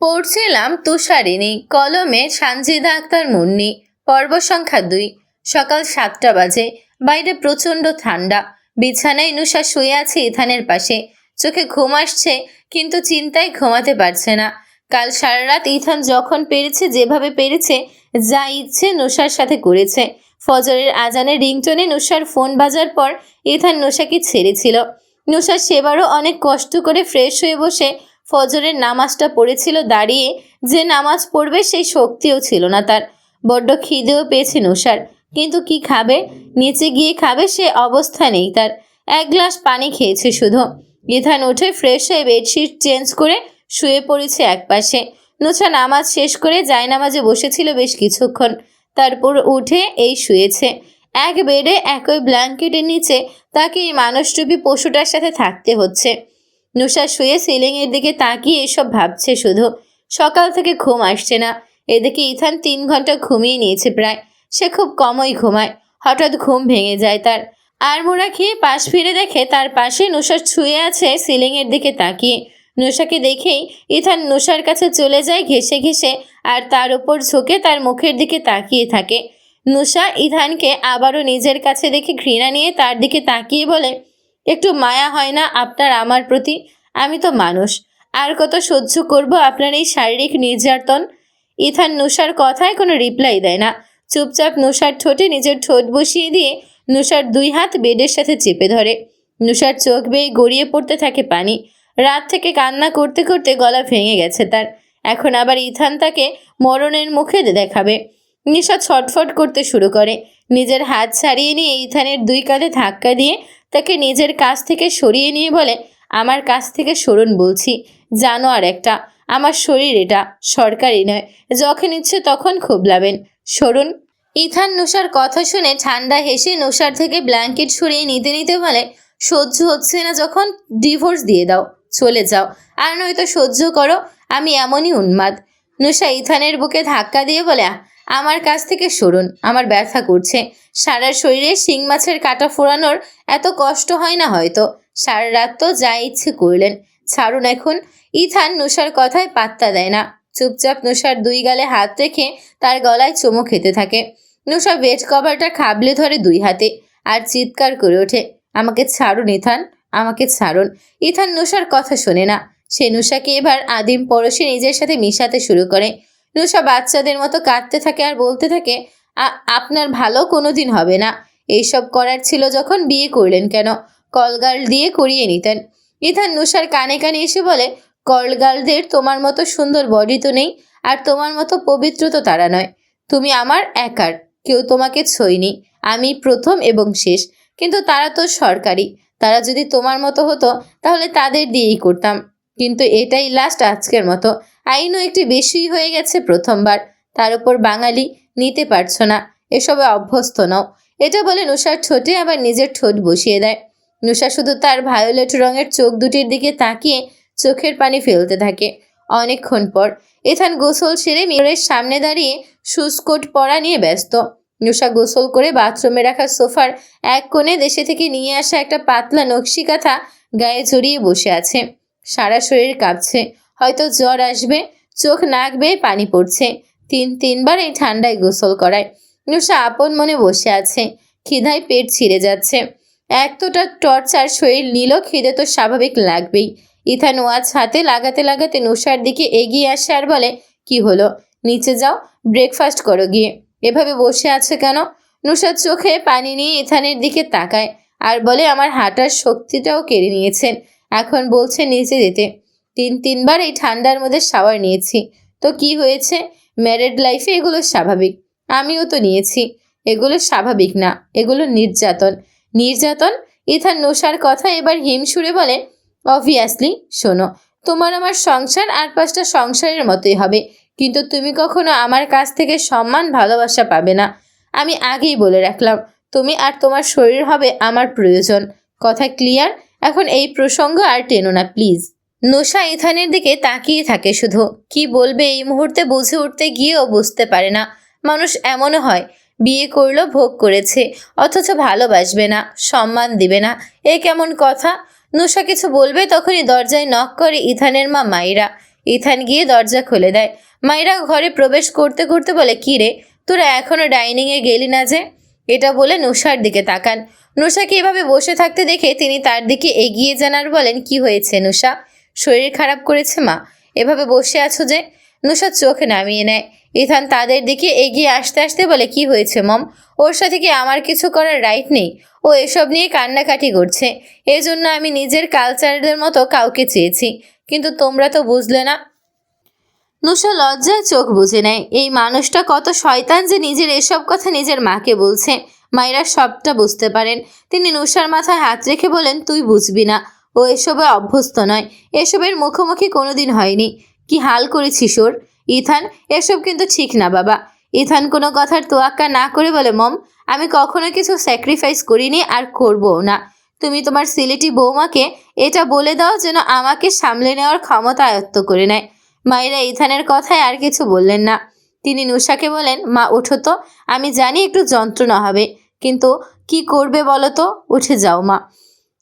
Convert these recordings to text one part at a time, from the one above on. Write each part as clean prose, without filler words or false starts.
পড়ছিলাম তুষারিণী, কলমে সানজিদা আক্তার মুন্নি। পর্ব সংখ্যা 2। সকাল 7টা বাজে। বাইরে প্রচণ্ড ঠান্ডা। বিছানায় নুষা শুয়ে আছে ইথানের পাশে। চোখে ঘুম আসছে, কিন্তু চিন্তায় ঘুমাতে পারছে না। কাল সারা রাত ইথান যখন পেরেছে, যেভাবে পেরেছে, যা ইচ্ছে নুষার সাথে করেছে। ফজরের আজানের রিংটোনে নুষার ফোন বাজার পর ইথান নুষাকে ছেড়েছিল। নুষা সেবারও অনেক কষ্ট করে ফ্রেশ হয়ে বসে ফজরের নামাজটা পড়েছিল দাঁড়িয়ে। যে নামাজ পড়বে সেই শক্তিও ছিল না তার। বড্ড খিদেও পেয়েছে নুষার, কিন্তু কি খাবে? নিচে গিয়ে খাবে সে অবস্থা নেই তার। এক গ্লাস পানি খেয়েছে শুধু। ইথান উঠে ফ্রেশ হয়ে বেডশিট চেঞ্জ করে শুয়ে পড়েছে একপাশে। নুষা নামাজ শেষ করে জায়নামাজে বসেছিল বেশ কিছুক্ষণ, তারপর উঠে এই শুয়েছে। এক বেডে একই ব্ল্যাঙ্কেটের নিচে তাকে এই মানুষরূপী পশুটার সাথে থাকতে হচ্ছে। নুষা শুয়ে সিলিংয়ের দিকে তাকিয়ে এসব ভাবছে শুধু। সকাল থেকে ঘুম আসছে না। এদিকে ইথান 3 ঘন্টা ঘুমিয়ে নিয়েছে প্রায়। সে খুব কমই ঘুমায়। হঠাৎ ঘুম ভেঙে যায় তার। আড়মোড়া খেয়ে পাশ ফিরে দেখে তার পাশে নুষা শুয়ে আছে সিলিংয়ের দিকে তাকিয়ে। নুষাকে দেখেই ইথান নুষার কাছে চলে যায় ঘেঁষে ঘেঁষে, আর তার উপর ঝুঁকে তার মুখের দিকে তাকিয়ে থাকে। নুষা ইথানকে আবারও নিজের কাছে দেখে ঘৃণা নিয়ে তার দিকে তাকিয়ে বলে, একটু মায়া হয় না আপনার আমার প্রতি? আমি তো মানুষ, আর কত সহ্য করব আপনার এই শারীরিক নির্যাতন? ইথান নুষার কথায় কোনো রিপ্লাই দেয় না। চুপচাপ নুষার ঠোঁটে নিজের ঠোঁট বসিয়ে দিয়ে নুষার 2 হাত বেডের সাথে চেপে ধরে। নুষার চোখ বেয়ে গড়িয়ে পড়তে থাকে পানি। রাত থেকে কান্না করতে করতে গলা ভেঙে গেছে তার। এখন আবার ইথান তাকে মরণের মুখে দেখাবে। নিশা ছটফট করতে শুরু করে। নিজের হাত ছাড়িয়ে নিয়ে ইথানের 2 কাঁধে ধাক্কা দিয়ে তাকে নিজের কাছ থেকে সরিয়ে নিয়ে বলে, আমার কাছ থেকে সরুন বলছি। জানোয়ার একটা। আমার শরীর এটা, সরকারি নয়। যখন ইচ্ছে তখন খুবলাবেন। সরুন। ইথান নুষার কথা শুনে ঠান্ডা হেসে নুষার থেকে ব্ল্যাঙ্কেট সরিয়ে নিতে নিতে বলে, সহ্য হচ্ছে না যখন ডিভোর্স দিয়ে দাও, চলে যাও। আর নয়তো সহ্য করো, আমি এমনই উন্মাদ। নুষা ইথানের বুকে ধাক্কা দিয়ে বলে, আমার কাছ থেকে সরুন, আমার ব্যথা করছে। সারা শরীরে শিং মাছের কাঁটা ফোড়ানোর এত কষ্ট হয় না হয়তো। সারা রাত তো যা ইচ্ছে করলেন, ছাড়ুন এখন। ইথান নুষার কথায় পাত্তা দেয় না। চুপচাপ নুষার 2 গালে হাত রেখে তার গলায় চুমু খেতে থাকে। নুষা বেড কভারটা খাবলে ধরে 2 হাতে, আর চিৎকার করে ওঠে, আমাকে ছাড়ুন ইথান, আমাকে ছাড়ুন। ইথান নুষার কথা শোনে না। সে নুষাকে এবার আদিম পরশে নিজের সাথে মিশাতে শুরু করে। নুষা বাচ্চাদের মতো কাঁদতে থাকে আর বলতে থাকে, আপনার ভালো কোনোদিন হবে না। এইসব করার ছিল যখন বিয়ে করলেন কেন? কলগার্ল দিয়ে করিয়ে নিতেন। ইথান নুষার কানে কানে এসে বলে, কলগার্লদের তোমার মতো সুন্দর বডি তো নেই, আর তোমার মতো পবিত্র তো তারা নয়। তুমি আমার একার, কেউ তোমাকে ছোঁয়নি। আমি প্রথম এবং শেষ। কিন্তু তারা তো সরকারি। তারা যদি তোমার মতো হতো তাহলে তাদের দিয়েই করতাম। কিন্তু এটাই লাস্ট আজকের মতো। আইনও একটু বেশিই হয়ে গেছে প্রথমবার। তার উপর বাঙালি, নিতে পারছো না, এসবে অভ্যস্ত নও। এটা বলে নুষার ঠোঁটে আবার নিজের ঠোঁট বসিয়ে দেয়। নুষা শুধু তার ভায়োলেট রঙের চোখ দুটির দিকে তাকিয়ে চোখের পানি ফেলতে থাকে। অনেকক্ষণ পর ইথান গোসল সেরে মিররের সামনে দাঁড়িয়ে শুজ কোট পরা নিয়ে ব্যস্ত। নুষা গোসল করে বাথরুমে রাখা সোফার এক কোণে দেশে থেকে নিয়ে আসা একটা পাতলা নকশি কাঁথা গায়ে জড়িয়ে বসে আছে। সারা শরীর কাঁপছে, হয়তো জ্বর আসবে। চোখ নাক বেয়ে পানি পড়ছে। 3-3বার এই ঠান্ডায় গোসল করায়। নুষা আপন মনে বসে আছে। খিদায় পেট ছিঁড়ে যাচ্ছে। এতটা টর্চার শরীর নিল, খিদে তো স্বাভাবিক লাগবেই। ইথান ওয়াচ হাতে লাগাতে লাগাতে নুষার দিকে এগিয়ে আসে আর বলে, কি হলো? নিচে যাও, ব্রেকফাস্ট করো গিয়ে। এভাবে বসে আছে কেন? নুষার চোখে পানি নিয়ে ইথানের দিকে তাকায় আর বলে, আমার হাঁটার শক্তিটাও কেড়ে নিয়েছেন, এখন বলছে নিচে যেতে। 3-3বার এই ঠান্ডার মধ্যে শাওয়ার নিয়েছি, তো কি হয়েছে? ম্যারেড লাইফে এগুলো স্বাভাবিক। আমিও তো নিয়েছি। এগুলো স্বাভাবিক না, এগুলো নির্যাতন। নির্যাতন? ইথান নুষার কথা এবার হিমসুরে বলে, অবভিয়াসলি। শোনো, তোমার আমার সংসার আর 5টা সংসারের মতোই হবে, কিন্তু তুমি কখনো আমার কাছ থেকে সম্মান ভালোবাসা পাবে না। আমি আগেই বলে রাখলাম, তুমি আর তোমার শরীর হবে আমার প্রয়োজন। কথা ক্লিয়ার? এখন এই প্রসঙ্গ আর টেনো না প্লিজ। নুষা ইথানের দিকে তাকিয়ে থাকে শুধু। কি বলবে এই মুহূর্তে বুঝে উঠতে গিয়েও বুঝতে পারে না। মানুষ এমনও হয়, বিয়ে করলো, ভোগ করেছে, অথচ ভালোবাসবে না, সম্মান দিবে না। এ কেমন কথা? নুষা কিছু বলবে তখনই দরজায় নক করে ইথানের মা মাইরা। ইথান গিয়ে দরজা খুলে দেয়। মায়েরা ঘরে প্রবেশ করতে করতে বলে, কি রে, তোরা এখনো ডাইনিংয়ে গেলি না যে? এটা বলে নুসার দিকে তাকান। নুসাকে এভাবে বসে থাকতে দেখে তিনি তার দিকে এগিয়ে যান আর বলেন, কি হয়েছে নুসা? শরীর খারাপ করেছে মা? এভাবে বসে আছো যে? নুসা চোখ নামিয়ে নেয়। ইথান তাদের দিকে এগিয়ে আসতে আসতে বলে, কি হয়েছে মম? ওর সাথে কি আমার কিছু করার রাইট নেই? ও এসব নিয়ে কান্নাকাটি করছে। এজন্য আমি নিজের কালচারের মতো কাউকে চেয়েছি, কিন্তু তোমরা তো বুঝলে না। নুসা লজ্জায় চোখ বুজে নেয়। এই মানুষটা কত শয়তান যে নিজের এসব কথা নিজের মাকে বলছে। মায়েরা সবটা বুঝতে পারেন। তিনি নুসার মাথায় হাত রেখে বলেন, তুই বুঝবি না, ও এসবে অভ্যস্ত নয়, এসবের মুখোমুখি কোনোদিন হয়নি। কি হাল করেছিস ওর? ইথান, এসব কিন্তু ঠিক না বাবা। ইথান কোনো কথার তোয়াক্কা না করে বলে, মম, আমি কখনো কিছু স্যাক্রিফাইস করিনি আর করবও না। তুমি তোমার সিলেটি বৌমাকে এটা বলে দাও যেন আমাকে সামলে নেওয়ার ক্ষমতা আয়ত্ত করে নেয়। মায়েরা ইথানের কথায় আর কিছু বললেন না। তিনি নুসাকে বলেন, মা ওঠো তো, আমি জানি একটু যন্ত্রণা হবে, কিন্তু কি করবে বলো তো, উঠে যাও মা।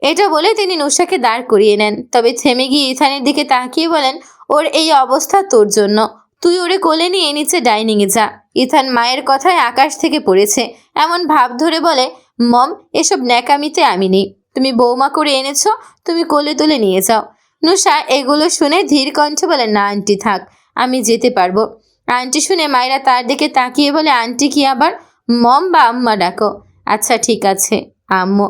এটা বলে তিনি নুসাকে দাঁড় করিয়ে নেন। তবে থেমে গিয়ে ইথানের দিকে তাকিয়ে বলেন, ওর এই অবস্থা তোর জন্য। তুই ওরে কোলে নিয়ে নিচে ডাইনিংয়ে যা। ইথান মায়ের কথায় আকাশ থেকে পড়েছে এমন ভাব ধরে বলে, মম, এসব ন্যাকামিতে আমি নেই। তুমি বৌমা করে এনেছো, তুমি কোলে তুলে নিয়ে যাও। নুসা এগুলো শুনে ধীর কণ্ঠে বলে, না আন্টি থাক, আমি যেতে পারবো। আন্টি শুনে মায়েরা তার দিকে তাকিয়ে বলে, আন্টি কি আবার? মম বা আম্মা ডাকো। আচ্ছা ঠিক আছে আম্মু।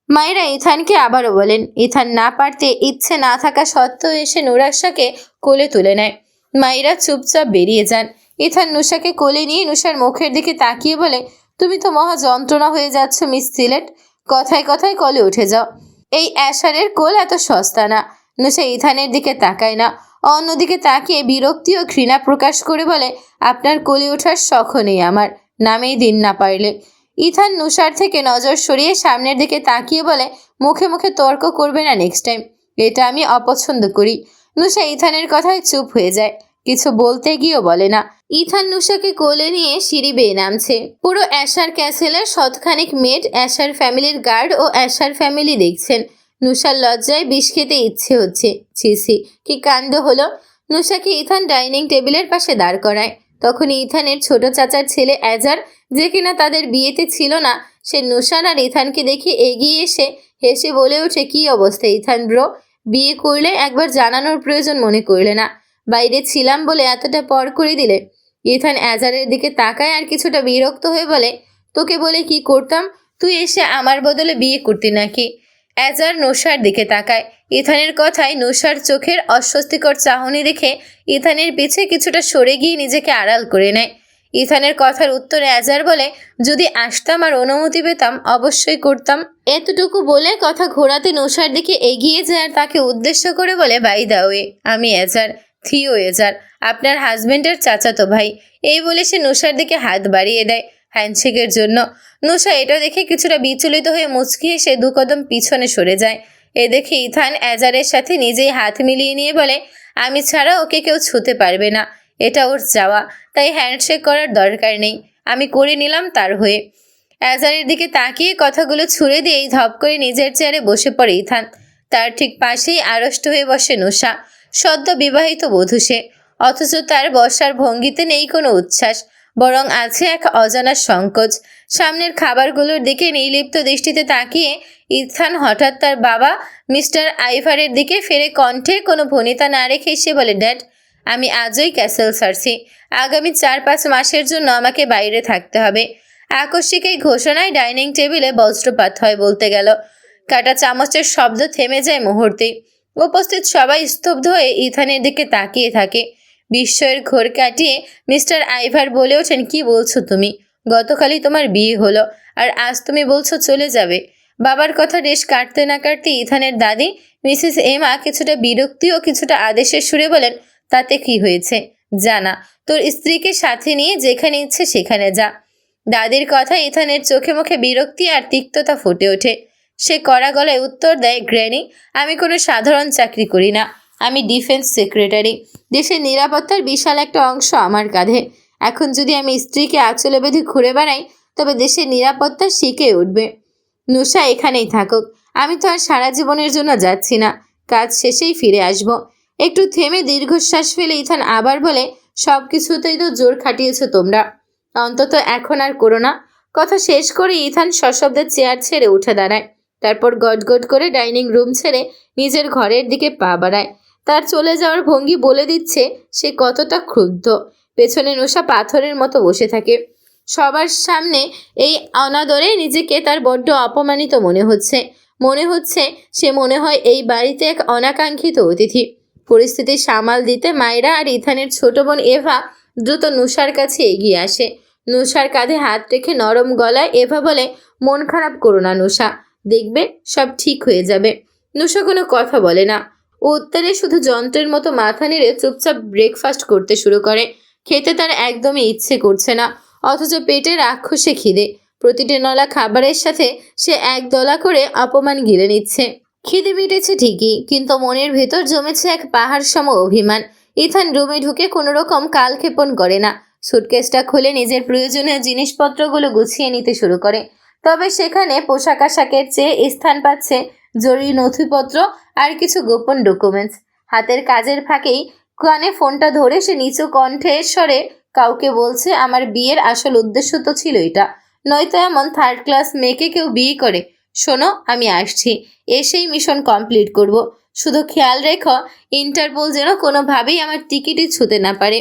মায়েরা ইথানকে আবারও বলেন। ইথান না পারতে ইচ্ছে না থাকা সত্ত্বেও এসে নুরাশাকে কোলে তুলে নেয়। মায়েরা চুপচাপ বেরিয়ে যান। ইথান নুসাকে কোলে নিয়ে নুসার মুখের দিকে তাকিয়ে বলে, তুমি তো মহা যন্ত্রণা হয়ে যাচ্ছ মিস সিলেট। কথায় কথায় কোলে উঠে যাও। এই অ্যাশারের কোল এত সস্তা না। নুসা ইথানের দিকে তাকায় না, অন্যদিকে তাকিয়ে বিরক্তি ও ঘৃণা প্রকাশ করে বলে, আপনার কোলে ওঠার শখও নেই আমার, নামেই দিন না পারলে। ইথান নুসার থেকে নজর সরিয়ে সামনের দিকে তাকিয়ে বলে, মুখে মুখে তর্ক করবে না নেক্সট টাইম, এটা আমি অপছন্দ করি। নুসা ইথানের কথায় চুপ হয়ে যায়, কিছু বলতে গিয়েও বলে না। ইথান নুসাকে কোলে নিয়ে সিঁড়ি বেয়ে নামছে। পুরো অ্যাশার ক্যাসেলের শতখানিক মেড, অ্যাশার ফ্যামিলির গার্ড ও অ্যাশার ফ্যামিলি দেখছেন। নুসার লজ্জায় বিষ খেতে ইচ্ছে হচ্ছে। ছিছি, কি কাণ্ড হলো। নুসাকে ইথান ডাইনিং টেবিলের পাশে দাঁড় করায়। তখনই ইথানের ছোট চাচার ছেলে অ্যাজার, যে কিনা তাদের বিয়েতে ছিল না, সে নুসান আর ইথানকে দেখে এগিয়ে এসে হেসে বলে ওঠে, কি অবস্থা ইথান ব্রো? বিয়ে করলে একবার জানানোর প্রয়োজন মনে করলে না? বাইরে ছিলাম বলে এতটা পর করে দিলে। ইথান অ্যাজারের দিকে তাকায় আর কিছুটা বিরক্ত হয়ে বলে, তোকে বলে কি করতাম? তুই এসে আমার বদলে বিয়ে করতি নাকি? অ্যাজার নুসার দিকে তাকায়। ইথানের কথায় নুসার চোখের অস্বস্তিকর চাহনি দেখে ইথানের পিছে কিছুটা সরে গিয়ে নিজেকে আড়াল করে নেয়। ইথানের কথার উত্তরে অ্যাজার বলে, যদি আসতাম আর অনুমতি পেতাম অবশ্যই করতাম। এতটুকু বলে কথা ঘোরাতে নুসার দিকে এগিয়ে যায় আর তাকে উদ্দেশ্য করে বলে, বাই দা ওয়ে, আমি অ্যাজার, থিও এজার, আপনার হাজবেন্ডের চাচাতো ভাই। এই বলে সে নুসার দিকে হাত বাড়িয়ে দেয় হ্যান্ডশেকের জন্য। নুসা এটা দেখে কিছুটা বিচলিত হয়ে মুচকি এসে 2 কদম পিছনে সরে যায়। এ দেখে ইথান অ্যাজারের সাথে নিজেই হাত মিলিয়ে নিয়ে বলে, আমি ছাড়া ওকে কেউ ছুতে পারবে না, এটা ওর চাওয়া, তাই হ্যান্ডশেক করার দরকার নেই, আমি করে নিলাম তার হয়ে। অ্যাজারের দিকে তাকিয়ে কথাগুলো ছুড়ে দিয়েই ধপ করে নিজের চেয়ারে বসে পড়ে ইথান। তার ঠিক পাশেই আড়ষ্ট হয়ে বসে নুসা, সদ্য বিবাহিত বধূ সে, অথচ তার বসার ভঙ্গিতে নেই কোনো উচ্ছ্বাস, বরং আছে এক অজানা সংকোচ। সামনের খাবারগুলোর দিকে নির্লিপ্ত দৃষ্টিতে তাকিয়ে ইথান হঠাৎ তার বাবা মিস্টার আইভারের দিকে ফেরে কণ্ঠে কোনো ভনিতা না রেখে সে বলে, ড্যাড, আমি আজই ক্যাসেল ছাড়ছি, আগামী 4-5 মাসের জন্য আমাকে বাইরে থাকতে হবে। আকস্মিক এই ঘোষণায় ডাইনিং টেবিলে বজ্রপাত হয় বলতে গেল। কাটা চামচের শব্দ থেমে যায় মুহূর্তেই। উপস্থিত সবাই স্তব্ধ হয়ে ইথানের দিকে তাকিয়ে থাকে। বিস্ময়ের ঘোর কাটিয়ে মিস্টার আইভার বলে ওঠেন, কি বলছো তুমি? গতকালই তোমার বিয়ে হলো আর আজ তুমি বলছো চলে যাবে? বাবার কথা রেশ কাটতে না কাটতে ইথানের দাদি মিসেস এমা কিছুটা বিরক্তি ও কিছুটা আদেশের সুরে বলেন, তাতে কি হয়েছে? জানা, তোর স্ত্রীকে সাথে নিয়ে যেখানে ইচ্ছে সেখানে যা। দাদির কথা ইথানের চোখে মুখে বিরক্তি আর তিক্ততা ফুটে ওঠে। সে কড়া গলায় উত্তর দেয়, গ্র্যানি, আমি কোনো সাধারণ চাকরি করি না, আমি ডিফেন্স সেক্রেটারি। দেশের নিরাপত্তার বিশাল একটা অংশ আমার কাঁধে। এখন যদি আমি স্ত্রীকে আঁচলে বেঁধে ঘুরে বেড়াই তবে দেশের নিরাপত্তা শিখে উঠবে। নুসা এখানেই থাকুক, আমি তো আর সারা জীবনের জন্য যাচ্ছি না, কাজ শেষেই ফিরে আসব। একটু থেমে দীর্ঘশ্বাস ফেলে ইথান আবার বলে, সব কিছুতেই তো জোর খাটিয়েছ তোমরা, অন্তত এখন আর করো না। কথা শেষ করে ইথান সশব্দে চেয়ার ছেড়ে উঠে দাঁড়ায়। তারপর গটগট করে ডাইনিং রুম ছেড়ে নিজের ঘরের দিকে পা বাড়ায়। তার চলে যাওয়ার ভঙ্গি বলে দিচ্ছে সে কতটা ক্ষুব্ধ। পেছনে নুশা পাথরের মতো বসে থাকে। সবার সামনে এই অনাদরে নিজেকে তার বড্ড অপমানিত মনে হচ্ছে। সে মনে হয় এই বাড়িতে এক অনাকাঙ্ক্ষিত অতিথি। পরিস্থিতি সামাল দিতে মায়রা আর ইথানের ছোট বোন এভা দ্রুত নুশার কাছে এগিয়ে আসে। নুশার কাঁধে হাত রেখে নরম গলায় এভা বলে, মন খারাপ করো না নুশা, দেখবে সব ঠিক হয়ে যাবে। নুশা কোনো কথা বলে না। উত্তরে শুধু যন্ত্রের মতো মাথা নেড়ে চুপচাপ ব্রেকফাস্ট করতে শুরু করে। খেতে তার একদমই ইচ্ছে করছে না, অথচ পেটে রাক্ষসে খিদে। প্রতিটি নলা খাবারের সাথে সে এক দলা করে অপমান গিলে নিচ্ছে। খিদে মিটেছে ঠিকই, কিন্তু মনের ভেতর জমেছে এক পাহাড় সম অভিমান। ইথান রুমে ঢুকে কোনো রকম কালক্ষেপণ করে না। সুটকেসটা খুলে নিজের প্রয়োজনীয় জিনিসপত্রগুলো গুছিয়ে নিতে শুরু করে। তবে সেখানে পোশাক আশাকের চেয়ে স্থান পাচ্ছে জরুরি নথিপত্র আর কিছু গোপন ডকুমেন্টস। হাতের কাজের ফাঁকেই কানে ফোনটা ধরে সে নিচু কণ্ঠের স্বরে কাউকে বলছে, আমার বিয়ের আসল উদ্দেশ্য তো ছিল এটা, নয়তো এমন থার্ড ক্লাস মেয়েকে কেউ বিয়ে করে। শোনো, আমি আসছি, এসেই মিশন কমপ্লিট করব। শুধু খেয়াল রেখো ইন্টারপোল যেন কোনোভাবেই আমার টিকিটই ছুঁতে না পারে।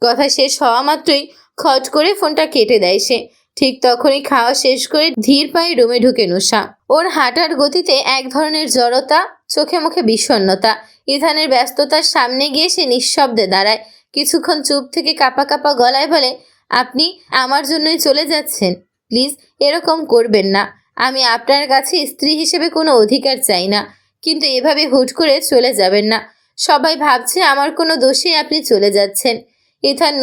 কথা শেষ হওয়া মাত্রই খট করে ফোনটা কেটে দেয় সে। ঠিক তখনই খাওয়া শেষ করে ধীর পায়ে রুমে ঢুকে নুশা। ওর হাঁটার গতিতে এক ধরনের জড়তা, চোখে মুখে বিষণ্ণতা। ইথানের ব্যস্ততার সামনে গিয়ে সে নিঃশব্দে দাঁড়ায়। কিছুক্ষণ চুপ থেকে কাঁপা কাঁপা গলায় বলে, আপনি আমার জন্যই চলে যাচ্ছেন? প্লিজ এরকম করবেন না। আমি আপনার কাছে স্ত্রী হিসেবে কোনো অধিকার চাই না, কিন্তু এভাবে হুট করে চলে যাবেন না। সবাই ভাবছে আমার কোনো দোষে আপনি চলে যাচ্ছেন। ইথান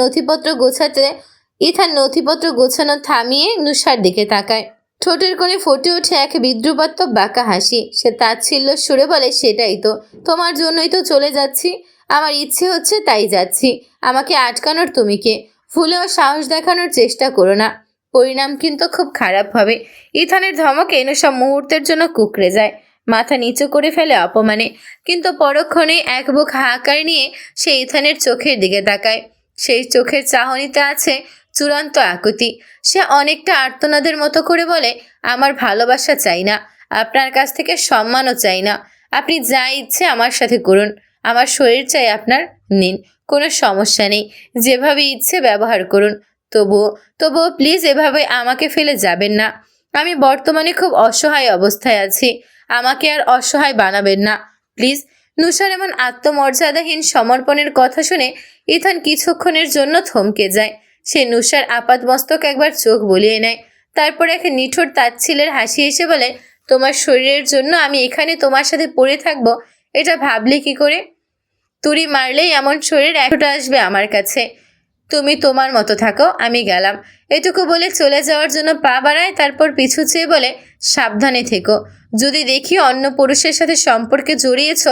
নথিপত্র গোছানো থামিয়ে নুশার দিকে তাকায়। ঠোঁটের কোণে ফুটে ওঠে এক বিদ্রুপাত্মক বাঁকা হাসি। সে তাচ্ছিল্য সুরে বলে, সেটাই তো, তোমার জন্যই তো চলে যাচ্ছি। আমার ইচ্ছে হচ্ছে তাই যাচ্ছি। আমাকে আটকানোর তুমি কে? ভুলেও সাহস দেখানোর চেষ্টা করো না, পরিণাম কিন্তু খুব খারাপ হবে। ইথানের ধমকে নুশা মুহূর্তের জন্য কুঁকড়ে যায়, মাথা নিচু করে ফেলে অপমানে। কিন্তু পরক্ষণে এক বুক হাহাকার নিয়ে সে ইথানের চোখের দিকে তাকায়। সেই চোখের চাহনিতে আছে চূড়ান্ত আকুতি। সে অনেকটা আর্তনাদের মতো করে বলে, আমার ভালোবাসা চাই না, আপনার কাছ থেকে সম্মানও চাই না। আপনি যা ইচ্ছে আমার সাথে করুন, আমার শরীর চাই আপনার, নিন, কোনো সমস্যা নেই, যেভাবে ইচ্ছে ব্যবহার করুন। তবুও প্লিজ এভাবে আমাকে ফেলে যাবেন না। আমি বর্তমানে খুব অসহায় অবস্থায় আছি, আমাকে আর অসহায় বানাবেন না প্লিজ। নুশার এমন আত্মমর্যাদাহীন সমর্পণের কথা শুনে ইথান কিছুক্ষণের জন্য থমকে যায়। সে নুশার আপাতমস্তক একবার চোখ বুলিয়ে নেয়, তারপর এক নিঠুর তাচ্ছিলের হাসি এসে বলে, তোমার শরীরের জন্য আমি এখানে তোমার সাথে পড়ে থাকবো, এটা ভাবলে কি করে? তুড়ি মারলেই এমন শরীর একটা আসবে আমার কাছে। তুমি তোমার মতো থাকো, আমি গেলাম। এটুকু বলে চলে যাওয়ার জন্য পা বাড়ায়, তারপর পিছু চেয়ে বলে, সাবধানে থেকো। যদি দেখি অন্য পুরুষের সাথে সম্পর্কে জড়িয়েছ,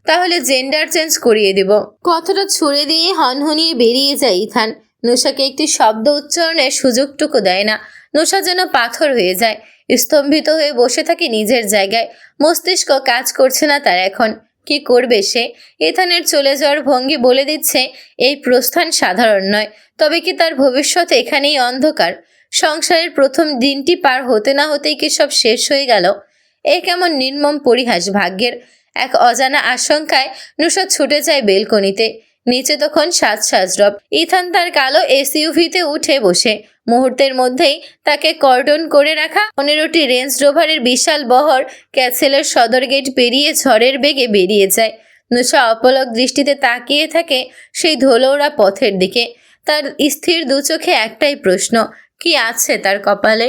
তাহলে জেন্ডার চেঞ্জ করিয়ে দেব। কথাটা ছুড়ে দিয়ে হনহনিয়ে বেরিয়ে যায় ইথান। নুশাকে একটি শব্দ উচ্চারণের সুযোগটুকু দেয় না। নুশা যেন পাথর হয়ে যায়, স্তম্ভিত হয়ে বসে থাকে নিজের জায়গায়। মস্তিষ্ক কাজ করছে না তার এখন। কি করবে সে? ইথানের চলে যাওয়ার ভঙ্গি বলে দিচ্ছে এই প্রস্থান সাধারণ নয়। তবে কি তার ভবিষ্যৎ এখানেই অন্ধকার? সংসারের প্রথম দিনটি পার হতে না হতেই কি সব শেষ হয়ে গেল? এ কেমন নির্মম পরিহাস ভাগ্যের! এক অজানা আশঙ্কায় নুশা ছুটে যায় বেলকনিতে। নিচে তখন সাজরব। ইথান তার কালো এসইউভিতে উঠে বসে। মুহূর্তের মধ্যেই তাকে কর্ডন করে রাখা 15টি রেঞ্জ রোভারের বিশাল বহর ক্যাসেলের সদর গেট পেরিয়ে ঝড়ের বেগে বেরিয়ে যায়। নুশা অপলক দৃষ্টিতে তাকিয়ে থাকে সেই ধুলোওড়া পথের দিকে। তার স্থির দু চোখে একটাই প্রশ্ন, কি আছে তার কপালে?